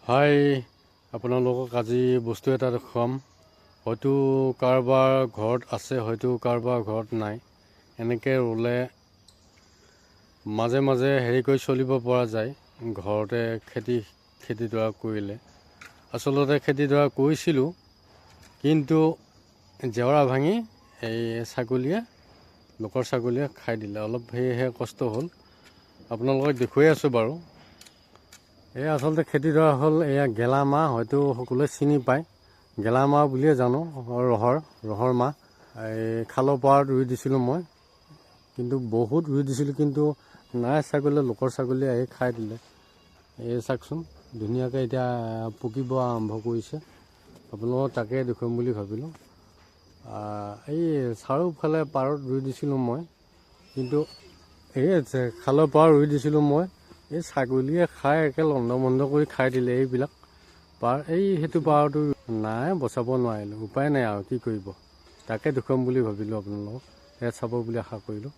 হাই, আপোনালোকক আজি বস্তু এটা দেখুৱাম। হয়তো কাৰোবাৰ ঘৰত আছে, হয়তো কাৰোবাৰ ঘৰত নাই। এনেকৈ ৰুলে মাজে মাজে হেৰি কৰি চলিব পৰা যায়। ঘৰতে খেতিডৰা কৰিলে আচলতে খেতিডৰা কৰিছিলোঁ, কিন্তু জেওৰা ভাঙি এই লোকৰ ছাগলীয়ে খাই দিলে। অলপ সেয়েহে কষ্ট হ'ল। আপোনালোকক দেখুৱাই আছোঁ বাৰু। এই আচলতে খেতিডৰা হ'ল এয়া গেলামাহ, হয়তো সকলোৱে চিনি পায়। গেলামাহ বুলিয়ে জানো, ৰহৰ মাহ। এই খালৰ পাৰত ৰুই দিছিলোঁ মই, কিন্তু বহুত ৰুই দিছিলোঁ, কিন্তু নাই, লোকৰ ছাগলীয়ে আহি খাই দিলে। এই চাওকচোন, ধুনীয়াকৈ এতিয়া পকিব আৰম্ভ কৰিছে। আপোনালোকক তাকে দেখুৱাম বুলি ভাবিলোঁ। এই চাৰিওফালে পাৰত ৰুই দিছিলোঁ মই, কিন্তু এই খালৰ পাৰত ৰুই দিছিলোঁ মই, এই ছাগলীয়ে খাই একে লণ্ডভণ্ড কৰি খাই দিলে। এইবিলাক সেইটো পাৰটো নাই, বচাব নোৱাৰিলোঁ। উপায় নাই আৰু কি কৰিব। তাকে দেখুৱাম বুলি ভাবিলোঁ আপোনালোকক। চাব বুলি আশা কৰিলোঁ।